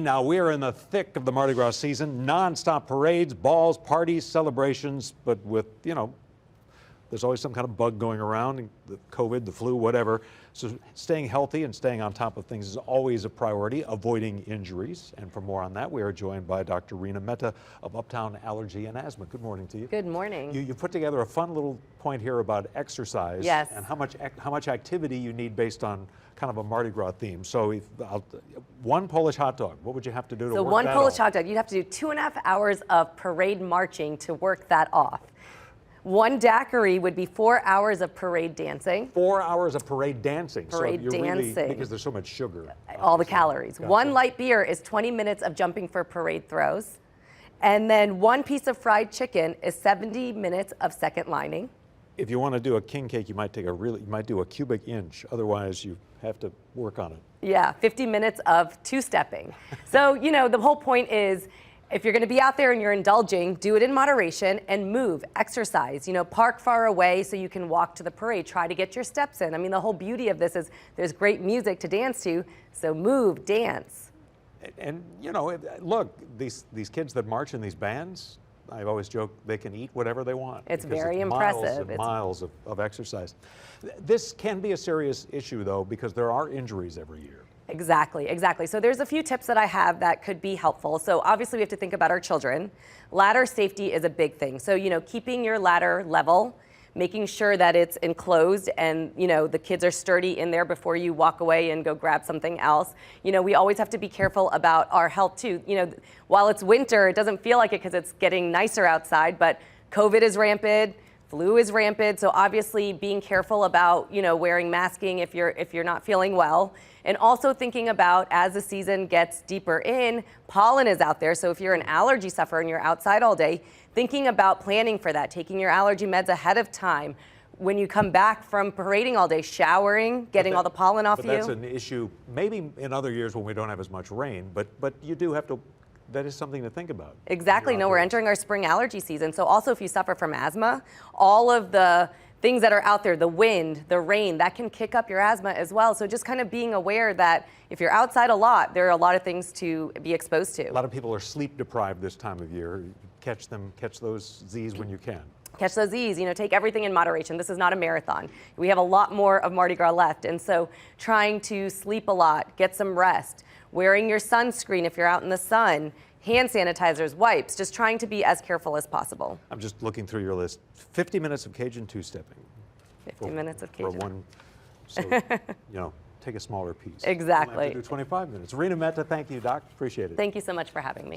Now we are in the thick of the Mardi Gras season, non-stop parades, balls, parties, celebrations, but with, there's always some kind of bug going around, the COVID, the flu, whatever. So staying healthy and staying on top of things is always a priority, avoiding injuries. And for more on that, we are joined by Dr. Reena Mehta of Uptown Allergy and Asthma. Good morning to you. Good morning. You put together a fun little point here about exercise. Yes. And how much activity you need based on kind of a Mardi Gras theme. So one Polish hot dog, what would you have to do to work that off? So one Polish hot dog, you'd have to do 2.5 hours of parade marching to work that off. One daiquiri would be 4 hours of parade dancing. 4 hours of parade dancing. Parade so dancing. Really, because there's so much sugar. All the calories. Gotcha. One light beer is 20 minutes of jumping for parade throws. And then one piece of fried chicken is 70 minutes of second lining. If you want to do a king cake, you might do a cubic inch. Otherwise, you have to work on it. Yeah, 50 minutes of two-stepping. So, the whole point is, if you're going to be out there and you're indulging, do it in moderation and move, exercise. Park far away so you can walk to the parade. Try to get your steps in. I mean, the whole beauty of this is there's great music to dance to, so move, dance. And look, these kids that march in these bands, I've always joked they can eat whatever they want. It's very impressive. Miles of exercise. This can be a serious issue, though, because there are injuries every year. Exactly. So there's a few tips that I have that could be helpful. So obviously we have to think about our children. Ladder safety is a big thing. So, keeping your ladder level, making sure that it's enclosed and, the kids are sturdy in there before you walk away and go grab something else. We always have to be careful about our health too. While it's winter, it doesn't feel like it because it's getting nicer outside, but COVID is rampant. Flu is rampant, so obviously being careful about, wearing masking if you're not feeling well. And also thinking about, as the season gets deeper in, pollen is out there. So if you're an allergy sufferer and you're outside all day, thinking about planning for that, taking your allergy meds ahead of time. When you come back from parading all day, showering, getting all the pollen off you. But that's an issue maybe in other years when we don't have as much rain, but you do have to. That is something to think about. Exactly. No, we're entering our spring allergy season. So also if you suffer from asthma, all of the things that are out there, the wind, the rain, that can kick up your asthma as well. So just kind of being aware that if you're outside a lot, there are a lot of things to be exposed to. A lot of people are sleep deprived this time of year. Catch those Z's when you can. Catch those Z's, take everything in moderation. This is not a marathon. We have a lot more of Mardi Gras left. And so trying to sleep a lot, get some rest, wearing your sunscreen if you're out in the sun, hand sanitizers, wipes, just trying to be as careful as possible. I'm just looking through your list. 50 minutes of Cajun two-stepping. 50 minutes of Cajun. For one, so, take a smaller piece. Exactly. We'll have to do 25 minutes. Reena Mehta, thank you, Doc. Appreciate it. Thank you so much for having me.